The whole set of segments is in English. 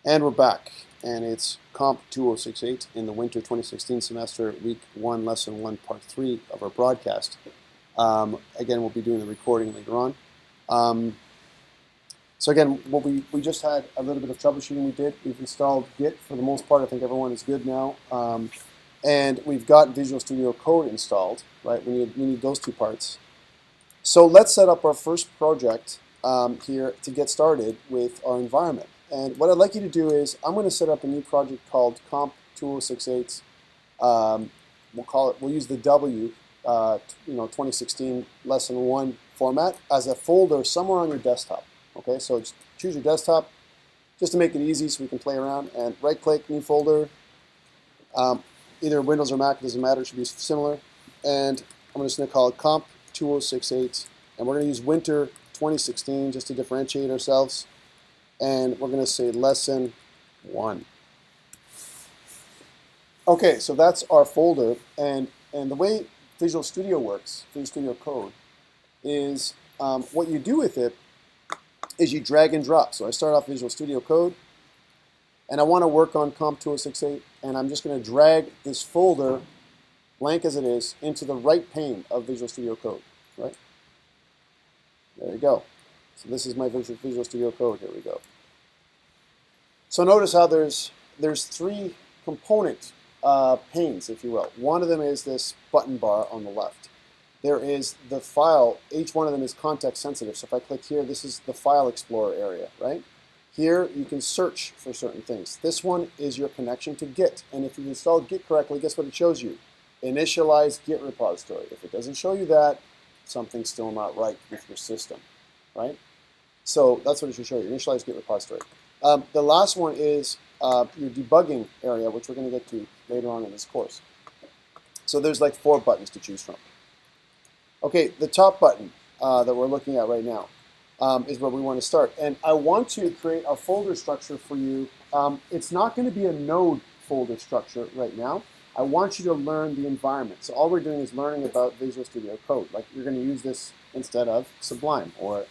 And we're back, and it's COMP2068 in the winter 2016 semester, week 1, lesson 1, part 3 of our broadcast. Again, we'll be doing the recording later on. So again, what we just had a little bit of troubleshooting we did. We've installed Git for the most part. I think everyone is good now. And we've got Visual Studio Code installed, right? We need those two parts. So let's set up our first project here to get started with our environment. And what I'd like you to do is I'm going to set up a new project called COMP2068. We'll use the W2016 lesson 1 format as a folder somewhere on your desktop. Okay, so just choose your desktop just to make it easy so we can play around, and right click, new folder. Either Windows or Mac, it doesn't matter, it should be similar. And I'm just going to call it COMP2068, and we're going to use winter 2016 just to differentiate ourselves. And we're going to say lesson 1. Okay, so that's our folder, and the way Visual Studio works, Visual Studio Code, is what you do with it is you drag and drop. So I start off Visual Studio Code, and I want to work on COMP2068, and I'm just going to drag this folder, blank as it is, into the right pane of Visual Studio Code, right? There you go. So this is my Visual Studio Code. Here we go. So notice how there's 3 component panes, if you will. One of them is this button bar on the left. There is the file. Each one of them is context sensitive. So if I click here, this is the file explorer area, right? Here you can search for certain things. This one is your connection to Git. And if you installed Git correctly, guess what it shows you? Initialize Git repository. If it doesn't show you that, something's still not right with your system, right? So that's what it should show you, initialize Git repository. The last one is your debugging area, which we're going to get to later on in this course. So there's like 4 buttons to choose from. Okay, the top button that we're looking at right now is where we want to start. And I want to create a folder structure for you. It's not going to be a node folder structure right now. I want you to learn the environment. So all we're doing is learning about Visual Studio Code. Like you're going to use this instead of Sublime or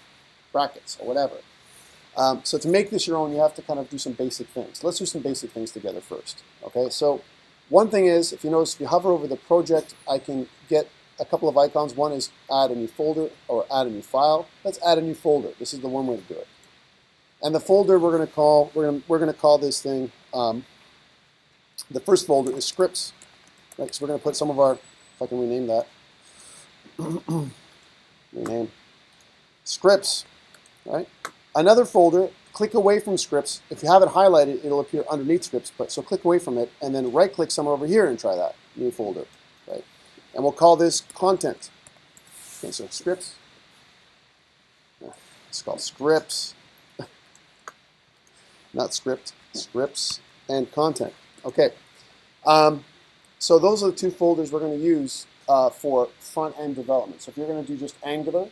brackets or whatever. So to make this your own, you have to kind of do some basic things. Let's do some basic things together first. Okay, so one thing is, if you notice, if you hover over the project, I can get a couple of icons. One is add a new folder or add a new file. Let's add a new folder. This is the one way to do it. And the folder we're going to call this thing. The first folder is scripts. Right, so we're going to put some of our. If I can rename that. Rename scripts. Right. Another folder. Click away from scripts. If you have it highlighted, it'll appear underneath scripts. But so click away from it, and then right-click somewhere over here and try that new folder. Right. And we'll call this content. Okay, so scripts. It's called scripts. Not script. Scripts and content. Okay. So those are the 2 folders we're going to use for front-end development. So if you're going to do just Angular,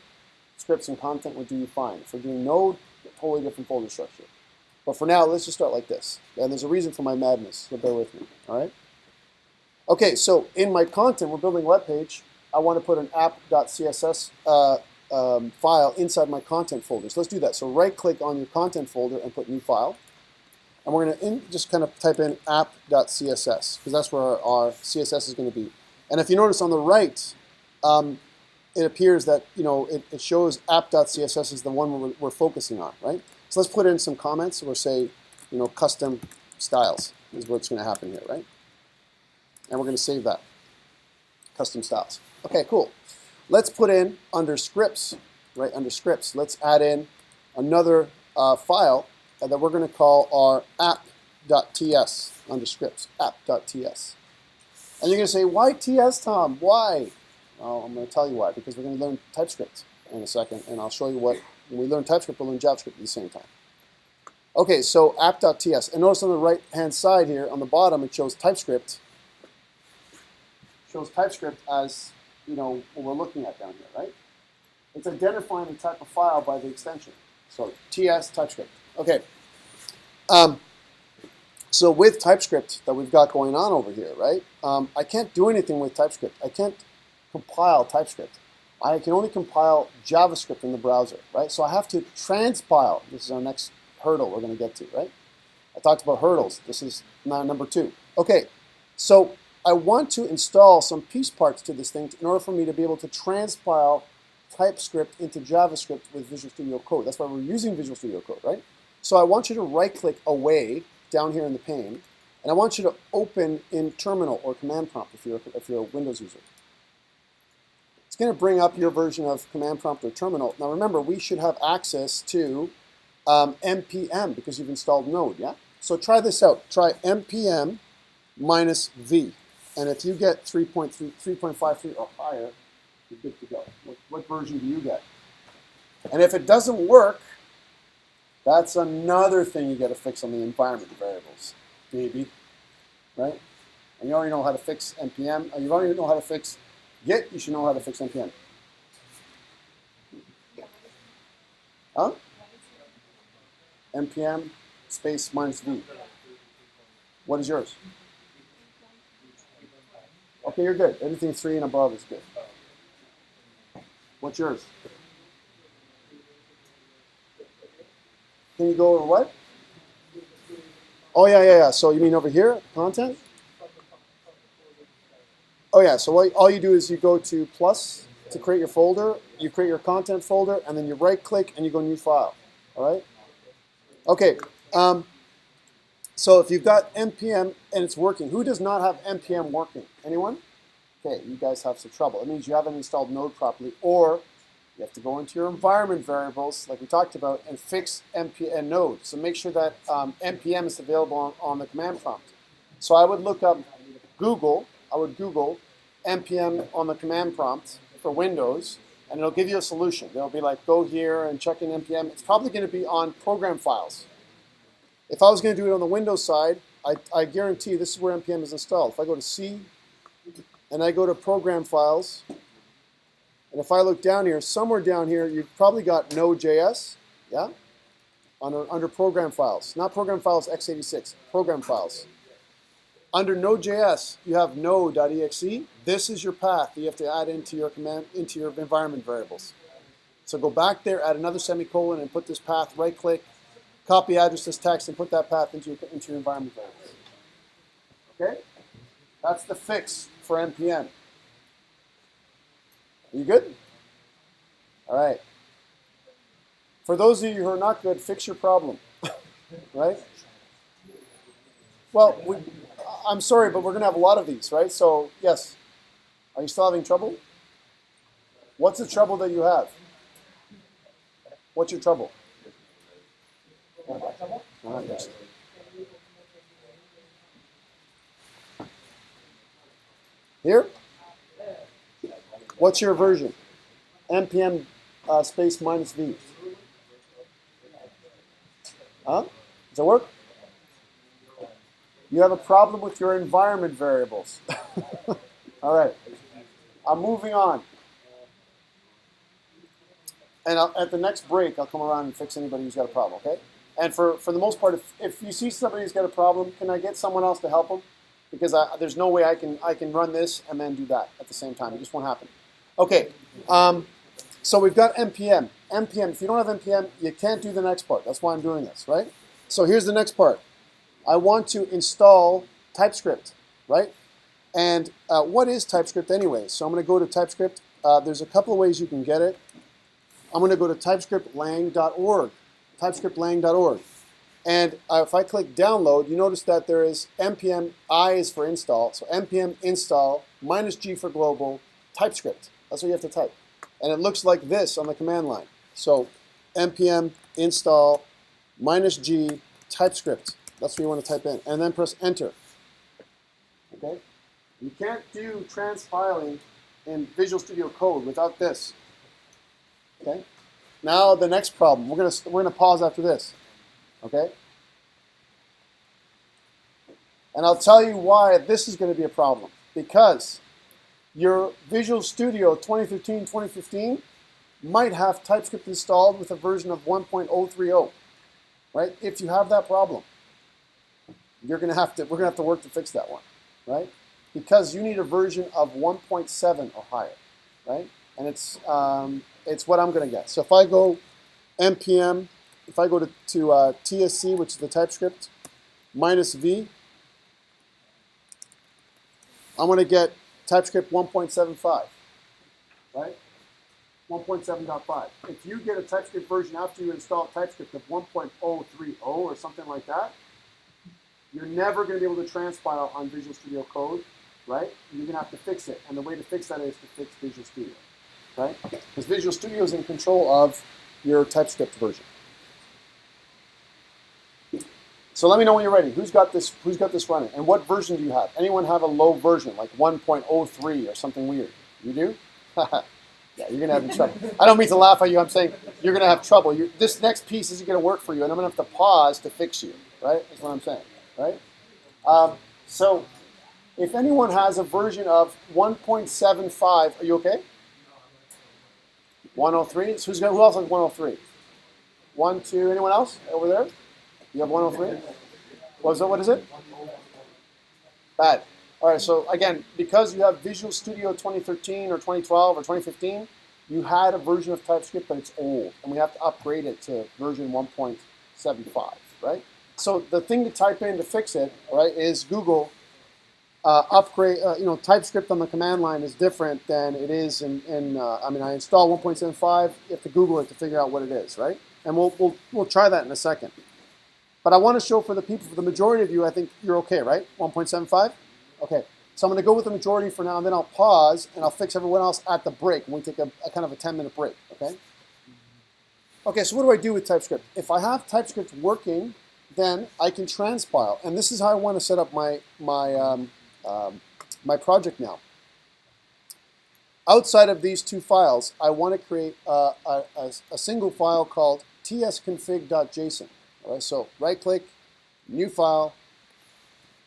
scripts and content will do you fine. If we're doing Node, totally different folder structure. But for now, let's just start like this. And there's a reason for my madness, so bear with me. All right? Okay, so in my content, we're building a web page. I want to put an app.css file inside my content folder. So let's do that. So right-click on your content folder and put new file. And we're going to just kind of type in app.css, because that's where our CSS is going to be. And if you notice on the right, it appears that it shows app.css is the one we're focusing on, right? So let's put in some comments. We'll say, custom styles is what's going to happen here, right? And we're going to save that. Custom styles. Okay, cool. Let's put in under scripts, right? Under scripts, let's add in another file that we're going to call our app.ts under scripts, app.ts. And you're going to say, why TS, Tom? Why? Well, I'm going to tell you why, because we're going to learn TypeScript in a second, and I'll show you what, when we learn TypeScript, we'll learn JavaScript at the same time. Okay, so app.ts. And notice on the right-hand side here, on the bottom, it shows TypeScript. It shows TypeScript as, what we're looking at down here, right? It's identifying the type of file by the extension. So TS TypeScript. Okay. So with TypeScript that we've got going on over here, right? I can't do anything with TypeScript. I can't compile TypeScript. I can only compile JavaScript in the browser, right? So I have to transpile. This is our next hurdle we're going to get to, right? I talked about hurdles. This is now number 2. Okay, so I want to install some piece parts to this thing in order for me to be able to transpile TypeScript into JavaScript with Visual Studio Code. That's why we're using Visual Studio Code, right? So I want you to right-click away down here in the pane, and I want you to open in Terminal or Command Prompt if you're a Windows user. It's going to bring up your version of Command Prompt or Terminal. Now remember, we should have access to npm because you've installed Node, yeah? So try this out. Try npm -v. And if you get 3.53 or higher, you're good to go. What version do you get? And if it doesn't work, that's another thing you got to fix on the environment variables, baby. Right? And you already know how to fix npm. You already know how to fix Git. You should know how to fix npm. Huh? npm space -v. What is yours? Okay, you're good. Anything 3 and above is good. What's yours? Can you go over what? Oh, yeah. So you mean over here, content? Oh, yeah. So all you do is you go to plus to create your folder. You create your content folder, and then you right-click, and you go new file. All right? Okay. So if you've got npm and it's working, who does not have npm working? Anyone? Okay, you guys have some trouble. It means you haven't installed Node properly, or you have to go into your environment variables, like we talked about, and fix npm Node. So make sure that npm is available on the command prompt. So I would look up Google. I would Google npm on the command prompt for Windows, and it'll give you a solution. It'll be like, go here and check in npm. It's probably going to be on program files. If I was going to do it on the Windows side, I guarantee this is where npm is installed. If I go to C and I go to program files, and if I look down here, somewhere down here, you've probably got Node.js, yeah, under program files. Not program files x86, program files. Under Node.js, you have node.exe. This is your path that you have to add into your environment variables. So go back there, add another semicolon, and put this path, right-click, copy address this text, and put that path into your environment variables. Okay? That's the fix for npm. You good? All right. For those of you who are not good, fix your problem. Right? Well, I'm sorry, but we're going to have a lot of these, right? So, yes. Are you still having trouble? What's the trouble that you have? What's your trouble? Here? What's your version? npm space -v. Huh? Does that work? You have a problem with your environment variables. All right. I'm moving on. And at the next break, I'll come around and fix anybody who's got a problem, okay? And for the most part, if you see somebody who's got a problem, can I get someone else to help them? Because there's no way I can run this and then do that at the same time. It just won't happen. Okay. So we've got npm. npm, if you don't have npm, you can't do the next part. That's why I'm doing this, right? So here's the next part. I want to install TypeScript, right? And what is TypeScript anyway? So I'm going to go to TypeScript. There's a couple of ways you can get it. I'm going to go to typescriptlang.org, typescriptlang.org. And if I click download, you notice that there is npm I is for install. So npm install -g for global TypeScript. That's what you have to type. And it looks like this on the command line. So npm install -g TypeScript. That's what you want to type in. And then press enter. Okay? You can't do transpiling in Visual Studio Code without this. Okay? Now the next problem. We're gonna pause after this. Okay? And I'll tell you why this is going to be a problem. Because your Visual Studio 2013-2015 might have TypeScript installed with a version of 1.030. Right? If you have that problem, we're going to have to work to fix that one, right? Because you need a version of 1.7 or higher, right? And it's what I'm going to get. So if I go npm, if I go to TSC, which is the TypeScript, minus V. I'm going to get TypeScript 1.75, right? 1.7.5. If you get a TypeScript version after you install TypeScript of 1.030 or something like that, you're never going to be able to transpile on Visual Studio Code, right? You're going to have to fix it. And the way to fix that is to fix Visual Studio, right? Because Visual Studio is in control of your TypeScript version. So let me know when you're ready. Who's got this running? And what version do you have? Anyone have a low version, like 1.03 or something weird? You do? Yeah, you're going to have trouble. I don't mean to laugh at you. I'm saying you're going to have trouble. This next piece isn't going to work for you, and I'm going to have to pause to fix you, right? That's what I'm saying, right? So if anyone has a version of 1.75, are you okay? 103? So who else has 103? 1, 2, anyone else over there? You have 103? What is it? Bad. All right, so again, because you have Visual Studio 2013 or 2012 or 2015, you had a version of TypeScript, but it's old, and we have to upgrade it to version 1.75, right? So the thing to type in to fix it, right, is Google upgrade. TypeScript on the command line is different than it is I install 1.75. You have to Google it to figure out what it is, right? And we'll try that in a second. But I want to show for the people, for the majority of you, I think you're okay, right? 1.75? Okay. So I'm going to go with the majority for now, and then I'll pause, and I'll fix everyone else at the break. And we take a kind of a 10-minute break, okay? Okay, so what do I do with TypeScript? If I have TypeScript working, then I can transpile. And this is how I want to set up my project now. Outside of these two files, I want to create a single file called tsconfig.json. All right, so right-click, new file,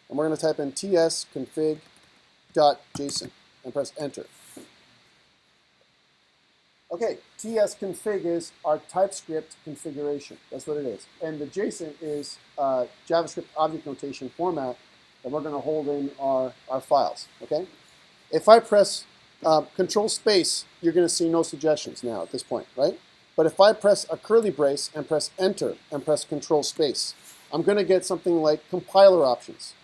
and we're going to type in tsconfig.json and press enter. Okay, tsconfig is our TypeScript configuration. That's what it is. And the JSON is JavaScript object notation format that we're going to hold in our files. Okay. If I press Control space, you're going to see no suggestions now at this point, right? But if I press a curly brace and press enter and press Control space, I'm going to get something like compiler options.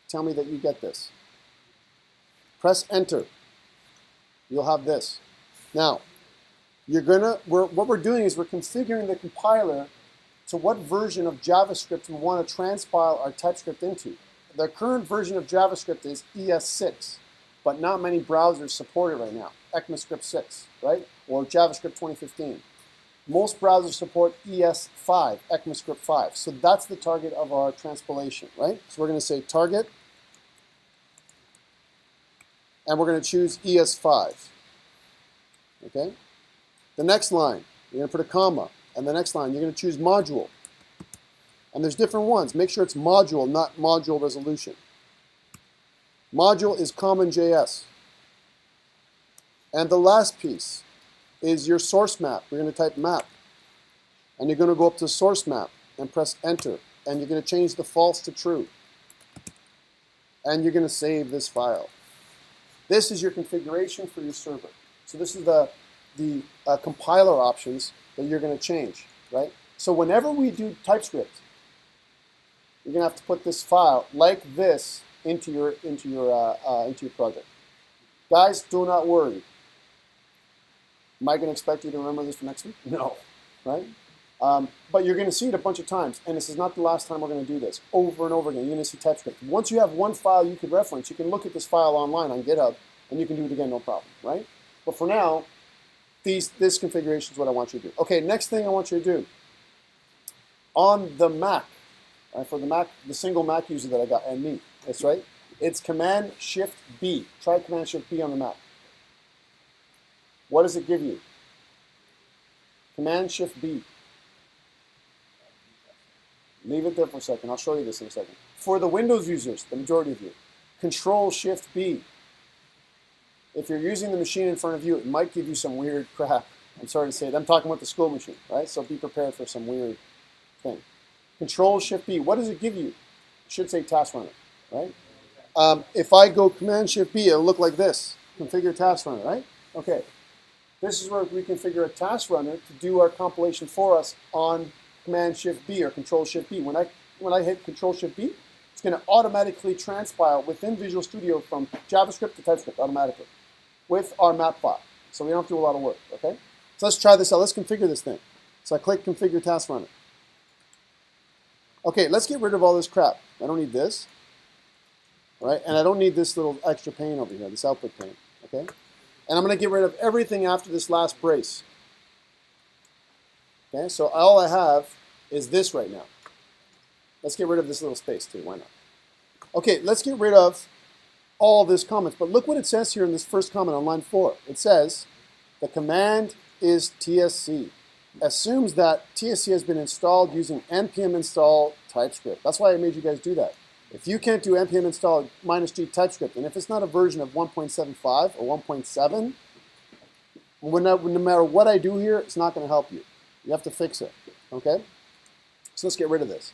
Tell me that you get this. Press enter. You'll have this. Now, what we're doing is we're configuring the compiler to what version of JavaScript we want to transpile our TypeScript into. The current version of JavaScript is ES6, but not many browsers support it right now. ECMAScript 6, right? Or JavaScript 2015. Most browsers support ES5, ECMAScript 5. So that's the target of our transpilation, right? So we're going to say target, and we're going to choose ES5. Okay? The next line, you're going to put a comma. And the next line, you're going to choose module. And there's different ones. Make sure it's module, not module resolution. Module is common.js. And the last piece is your source map. We're going to type map. And you're going to go up to source map and press enter. And you're going to change the false to true. And you're going to save this file. This is your configuration for your server. So this is the compiler options that you're going to change, right? So whenever we do TypeScript, you're going to have to put this file like this into your project. Guys, do not worry. Am I going to expect you to remember this for next week? No, right? But you're going to see it a bunch of times, and this is not the last time we're going to do this. Over and over again, you're going to see TypeScript. Once you have one file you could reference, you can look at this file online on GitHub, and you can do it again, no problem, right? But for now, this configuration is what I want you to do. Okay, next thing I want you to do. On the Mac, right, for the Mac, the single Mac user that I got, and me, that's right, it's Command-Shift-B. Try Command-Shift-B on the Mac. What does it give you? Command-Shift-B. Leave it there for a second. I'll show you this in a second. For the Windows users, the majority of you, Control-Shift-B. If you're using the machine in front of you, it might give you some weird crap. I'm sorry to say it. I'm talking about the school machine, right? So be prepared for some weird thing. Control-Shift-B. What does it give you? It should say Task Runner, right? If I go Command-Shift-B, it'll look like this. Configure Task Runner, right? Okay. This is where we configure a task runner to do our compilation for us on Command-Shift-B or Control-Shift-B. When I hit Control-Shift-B, it's going to automatically transpile within Visual Studio from JavaScript to TypeScript automatically with our map file. So we don't have to do a lot of work, okay? So let's try this out. Let's configure this thing. So I click Configure Task Runner. Okay, let's get rid of all this crap. I don't need this, right? And I don't need this little extra pane over here, this output pane, okay? And I'm going to get rid of everything after this last brace. Okay, so all I have is this right now. Let's get rid of this little space too, why not? Okay, let's get rid of all this comments, but look what it says here in this first comment on line 4. It says, the command is TSC. Assumes that TSC has been installed using npm install TypeScript. That's why I made you guys do that. If you can't do npm install -g TypeScript, and if it's not a version of 1.75 or 1.7, no matter what I do here, it's not going to help you. You have to fix it, okay? So let's get rid of this.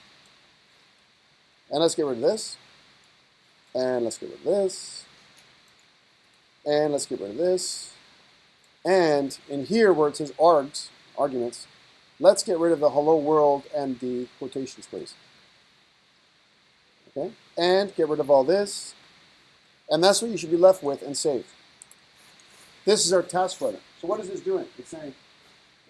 And let's get rid of this. And let's get rid of this. And let's get rid of this. And in here where it says arguments, let's get rid of the hello world and the quotations, please. Okay? And get rid of all this. And that's what you should be left with and save. This is our task runner. So what is this doing? It's saying,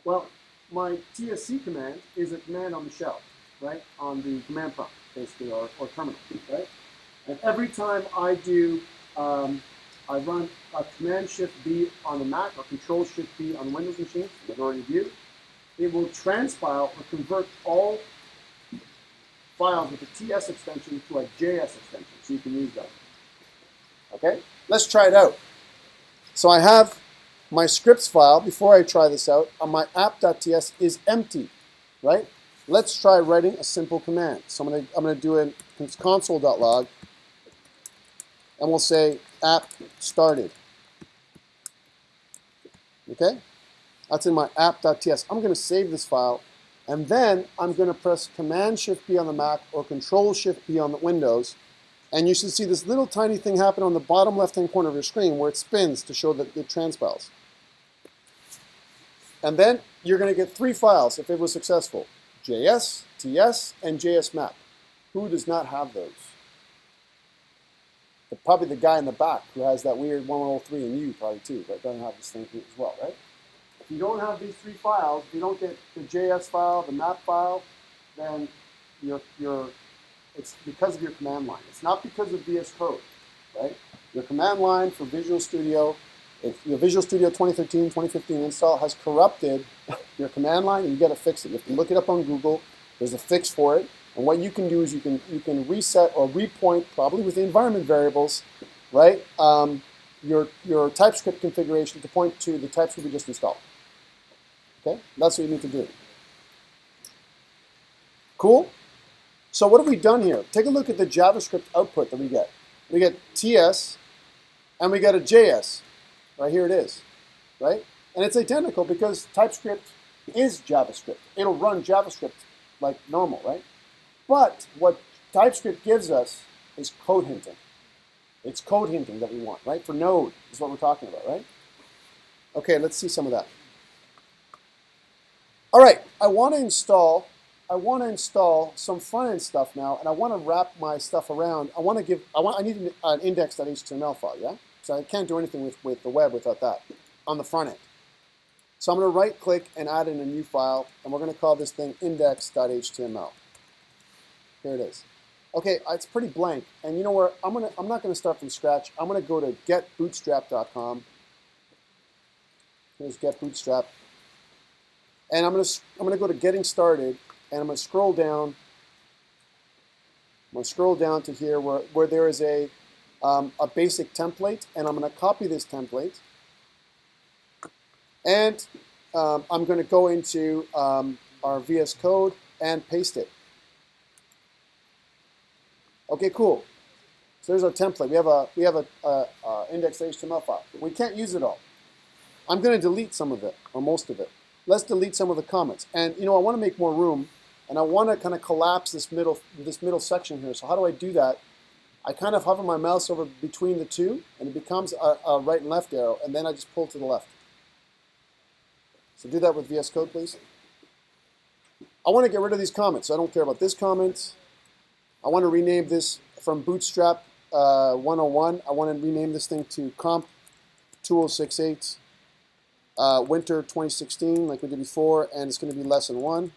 well, my TSC command is a command on the shell, right? On the command prompt, basically, or terminal, right? And every time I do, I run a Command-Shift-B on the Mac or Control-Shift-B on the Windows machine, the majority of you, it will transpile or convert all files with a TS extension to a JS extension, so you can use that. Okay? Let's try it out. So I have my scripts file, before I try this out, on my app.ts is empty, right? Let's try writing a simple command. So I'm gonna do a console.log, and we'll say app started. Okay? That's in my app.ts. I'm gonna save this file, and then I'm gonna press Command-Shift-B on the Mac or Control-Shift-B on the Windows, and you should see this little tiny thing happen on the bottom left-hand corner of your screen where it spins to show that it transpiles. And then you're going to get 3 files if it was successful. JS, TS, and JS map. Who does not have those? Probably the guy in the back who has that weird 103, and you probably too, but doesn't have this thing as well, right? If you don't have these 3 files, if you don't get the JS file, the map file, then it's because of your command line. It's not because of VS Code, right? Your command line for Visual Studio, if your Visual Studio 2013, 2015 install has corrupted your command line, and you got to fix it. You have to look it up on Google. There's a fix for it. And what you can do is you can reset or repoint, probably with the environment variables, right? Your TypeScript configuration to point to the TypeScript you just installed. Okay, that's what you need to do. Cool. So what have we done here? Take a look at the JavaScript output that we get. We get TS, and we get a JS. Right here it is, right? And it's identical because TypeScript is JavaScript. It'll run JavaScript like normal, right? But what TypeScript gives us is code hinting. It's code hinting that we want, right? For Node is what we're talking about, right? Okay, let's see some of that. All right, I want to install some front-end stuff now, and I want to wrap my stuff around. I need an index.html file, yeah? So I can't do anything with the web without that on the front end. So I'm going to right-click and add in a new file, and we're going to call this thing index.html. Here it is. Okay, it's pretty blank, and you know where I'm not going to start from scratch. I'm going to go to getbootstrap.com. Here's Get Bootstrap, and I'm going to go to Getting Started, and I'm going to scroll down. I'm going to scroll down to here where there is a basic template, and I'm going to copy this template, and I'm going to go into our VS Code and paste it. Okay, cool. So there's our template. We have a index.html file. We can't use it all. I'm going to delete some of it, or most of it. Let's delete some of the comments. And you know, I want to make more room, and I want to kind of collapse this middle section here. So how do I do that? I kind of hover my mouse over between the two, and it becomes a right and left arrow, and then I just pull to the left. So do that with VS Code, please. I want to get rid of these comments. So I don't care about this comment. I want to rename this from Bootstrap 101. I want to rename this thing to COMP2068 winter 2016 like we did before, and it's going to be lesson 1.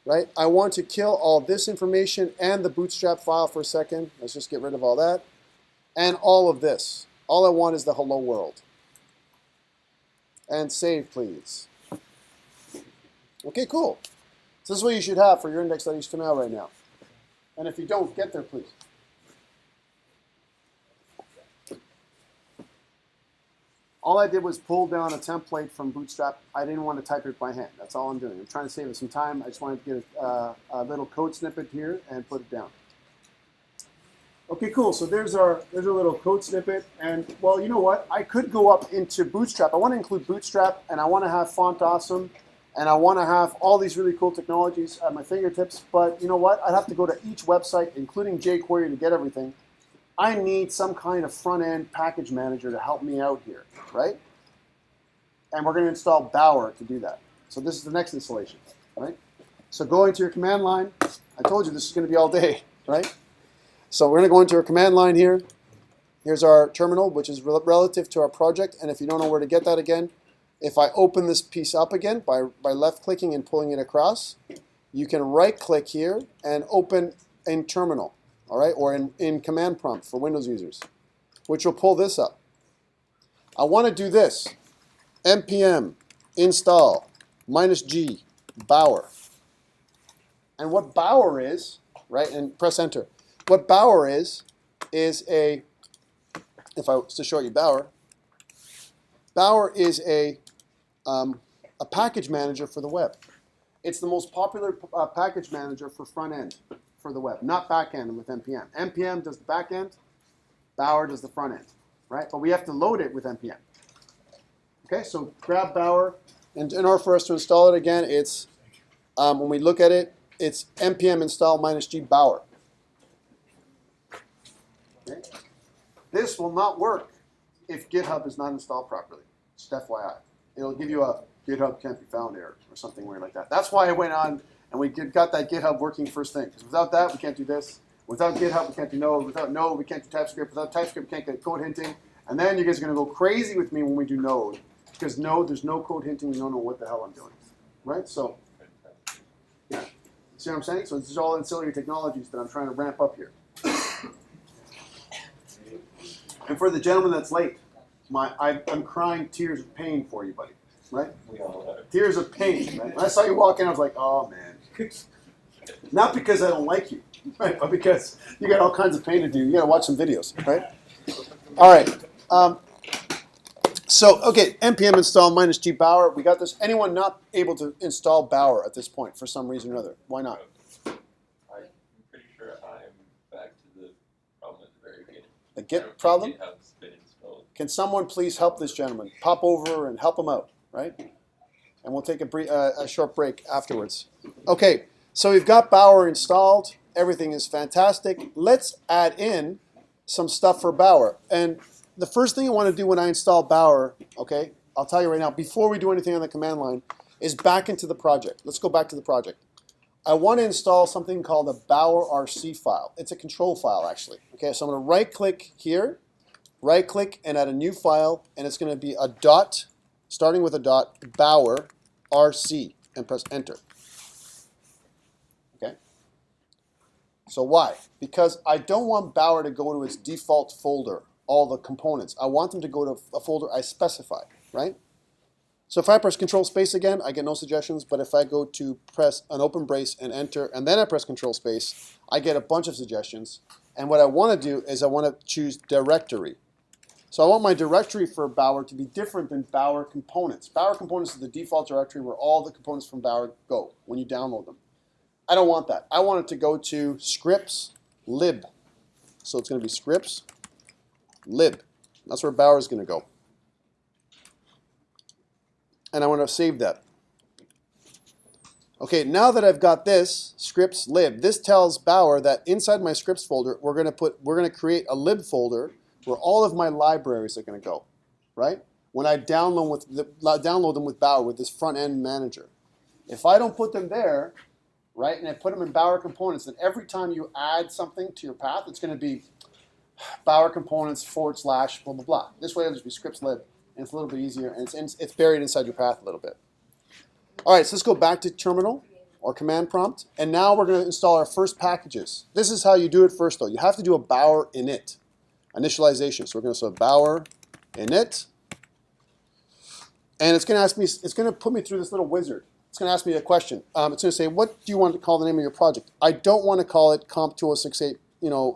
Right? I want to kill all this information and the Bootstrap file for a second. Let's just get rid of all that. And all of this. All I want is the hello world. And save, please. Okay, cool. So this is what you should have for your index.html right now. And if you don't, get there, please. All I did was pull down a template from Bootstrap. I didn't want to type it by hand. That's all I'm doing. I'm trying to save it some time. I just wanted to get a little code snippet here and put it down. Okay, cool. So there's our little code snippet. And, well, you know what? I could go up into Bootstrap. I want to include Bootstrap, and I want to have Font Awesome, and I want to have all these really cool technologies at my fingertips. But you know what? I'd have to go to each website, including jQuery, to get everything. I need some kind of front-end package manager to help me out here, right? And we're going to install Bauer to do that. So this is the next installation, right? So go into your command line. I told you this is going to be all day, right? So we're going to go into our command line here. Here's our terminal, which is relative to our project. And if you don't know where to get that again, if I open this piece up again by left-clicking and pulling it across, you can right-click here and open in terminal, all right, or in command prompt for Windows users, which will pull this up. I want to do this, npm install -g Bauer. And what Bauer is, right, and press enter. What Bauer is a, if I was to show you Bauer is a package manager for the web. It's the most popular package manager for front end for the web, not back end with npm. npm does the back end, Bauer does the front end, right? But we have to load it with npm. Okay, so grab Bauer, and in order for us to install it again, it's when we look at it, it's npm install -g Bauer. Okay. This will not work if GitHub is not installed properly. Just FYI. It'll give you a GitHub can't be found error or something weird like that. That's why I went on and we got that GitHub working first thing. Because without that, we can't do this. Without GitHub, we can't do Node. Without Node, we can't do TypeScript. Without TypeScript, we can't get code hinting. And then you guys are going to go crazy with me when we do Node. Because Node, there's no code hinting. You don't know what the hell I'm doing. Right? So, yeah. See what I'm saying? So this is all ancillary technologies that I'm trying to ramp up here. And for the gentleman that's late, I'm crying tears of pain for you, buddy. Right? We all are. Tears of pain. Right? When I saw you walk in, I was like, oh, man. Not because I don't like you, right? But because you got all kinds of pain to do. You got to watch some videos, right? All right. So, okay, npm install -g Bauer. We got this. Anyone not able to install Bauer at this point for some reason or other? Why not? I'm pretty sure I'm back to the problem at the very beginning. The Git problem? GitHub's been installed. Can someone please help this gentleman? Pop over and help him out, right? And we'll take a short break afterwards. Okay, so we've got Bauer installed. Everything is fantastic. Let's add in some stuff for Bauer. And the first thing I want to do when I install Bauer, okay, I'll tell you right now, before we do anything on the command line, is back into the project. Let's go back to the project. I want to install something called a Bauer RC file. It's a control file, actually. Okay, so I'm going to right-click here, right-click, and add a new file, and it's going to be a dot, starting with a dot, Bauer RC, and press enter. Okay? So why? Because I don't want Bauer to go to its default folder, all the components. I want them to go to a folder I specify, right? So if I press Control Space again, I get no suggestions, but if I go to press an open brace and enter, and then I press Control Space, I get a bunch of suggestions. And what I want to do is I want to choose directory. So I want my directory for Bauer to be different than Bauer components. Bauer components is the default directory where all the components from Bauer go when you download them. I don't want that. I want it to go to scripts lib. So it's going to be scripts lib. That's where Bauer is going to go. And I want to save that. Okay, now that I've got this scripts lib, this tells Bauer that inside my scripts folder, we're going to create a lib folder where all of my libraries are going to go, right? When I download them with Bauer with this front end manager. If I don't put them there, right, and I put them in Bauer components, then every time you add something to your path, it's going to be Bauer components / blah, blah, blah. This way it'll just be scripts lib, and it's a little bit easier, and it's buried inside your path a little bit. All right, so let's go back to terminal or command prompt, and now we're going to install our first packages. This is how you do it first, though. You have to do a Bauer init, initialization. So we're going to say Bauer init, and it's going to ask me, it's going to put me through this little wizard. It's going to ask me a question. It's going to say, what do you want to call the name of your project? I don't want to call it COMP2068,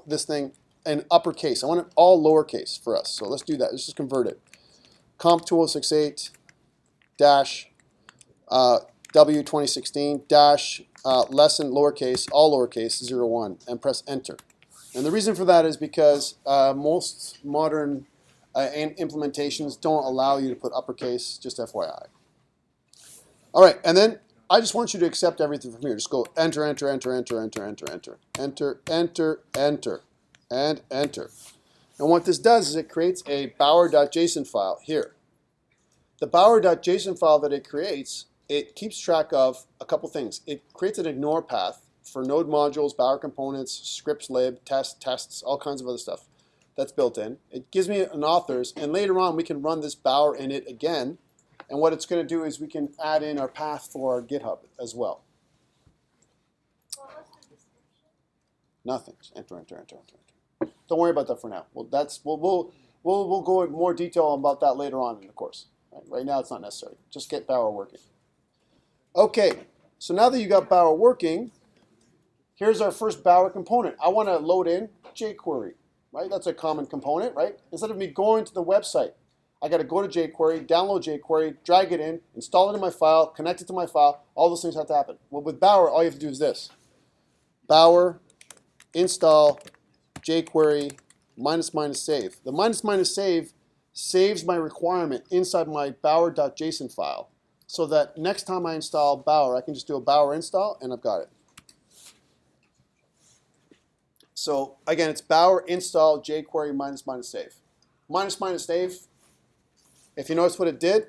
this thing in uppercase. I want it all lowercase for us. So let's do that. Let's just convert it. COMP2068 dash W2016 dash lesson lowercase, all lowercase, 01, and press enter. And the reason for that is because most modern implementations don't allow you to put uppercase, just FYI. All right, and then I just want you to accept everything from here. Just go enter, enter, enter, enter, enter, enter, enter, enter, enter, enter, and enter. And what this does is it creates a Bauer.json file here. The Bauer.json file that it creates, it keeps track of a couple things. It creates an ignore path for node modules, Bauer components, scripts lib, tests, all kinds of other stuff that's built in. It gives me an authors, and later on we can run this Bauer init again. And what it's going to do is we can add in our path for our GitHub as well. Nothing. Just enter, enter, enter, enter, enter. Don't worry about that for now. Well, we'll go in more detail about that later on in the course. Right now, it's not necessary. Just get Bauer working. Okay. So now that you got Bauer working, here's our first Bauer component. I want to load in jQuery. Right? That's a common component, right? Instead of me going to the website, I got to go to jQuery, download jQuery, drag it in, install it in my file, connect it to my file. All those things have to happen. Well, with Bauer, all you have to do is this. Bauer install jQuery -- save. The -- save saves my requirement inside my Bauer.json file so that next time I install Bauer, I can just do a Bauer install and I've got it. So again, it's Bauer install jQuery -- save. -- save. If you notice what it did,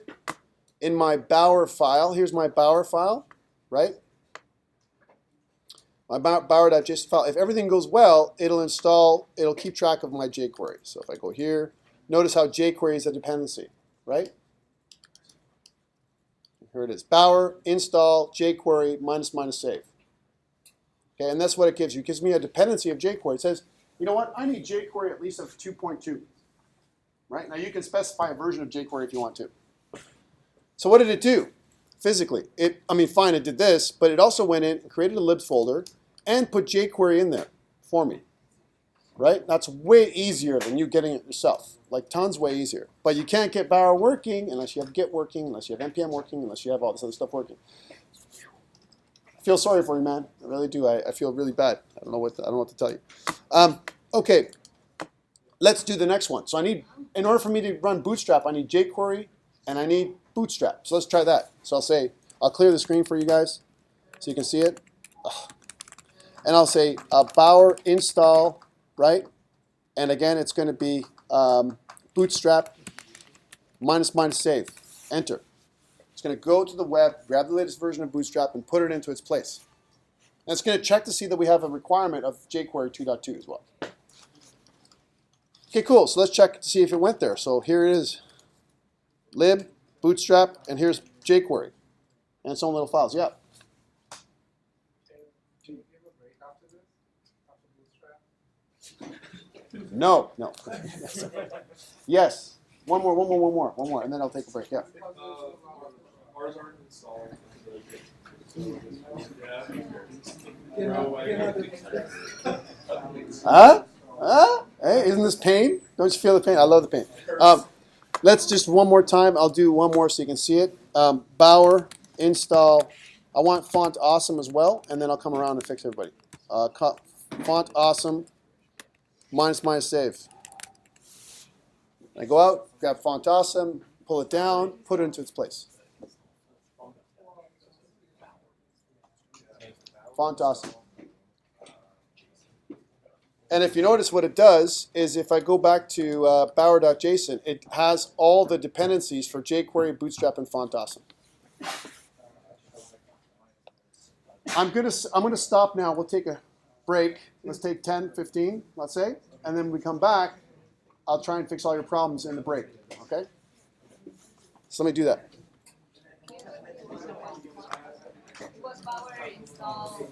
in my Bauer file, here's my Bauer file, right? My Bauer.json file. If everything goes well, it'll keep track of my jQuery. So if I go here, notice how jQuery is a dependency, right? Here it is. Bauer install jQuery -- save. Okay, and that's what it gives you. It gives me a dependency of jQuery. It says, you know what? I need jQuery at least of 2.2. Right? Now you can specify a version of jQuery if you want to. So what did it do physically? Fine, it did this, but it also went in and created a libs folder and put jQuery in there for me. Right? That's way easier than you getting it yourself. Like tons way easier. But you can't get Bauer working unless you have Git working, unless you have NPM working, unless you have all this other stuff working. I feel sorry for you, man. I really do. I feel really bad. I don't know what to tell you. Okay. Let's do the next one. So in order for me to run Bootstrap, I need jQuery and I need Bootstrap. So let's try that. So I'll clear the screen for you guys so you can see it. And I'll say Bauer install, right? And again, it's going to be Bootstrap -- save. Enter. It's going to go to the web, grab the latest version of Bootstrap, and put it into its place. And it's going to check to see that we have a requirement of jQuery 2.2 as well. Okay, cool. So let's check to see if it went there. So here it is. Lib, Bootstrap, and here's jQuery. And its own little files. Yeah. Can you give a break after this? After Bootstrap? No. Yes. One more, and then I'll take a break. Yeah. Ours aren't installed. Hey, isn't this pain? Don't you feel the pain? I love the pain. Let's just one more time. I'll do one more so you can see it. Bauer install. I want font awesome as well, and then I'll come around and fix everybody. Font awesome -- save. I go out, grab font awesome, pull it down, put it into its place. Font awesome. And if you notice what it does is if I go back to Bauer.json, it has all the dependencies for jQuery, Bootstrap, and Font Awesome. I'm gonna stop now. We'll take a break. Let's take 10, 15, let's say, and then when we come back, I'll try and fix all your problems in the break. Okay? So let me do that. Was Bauer installed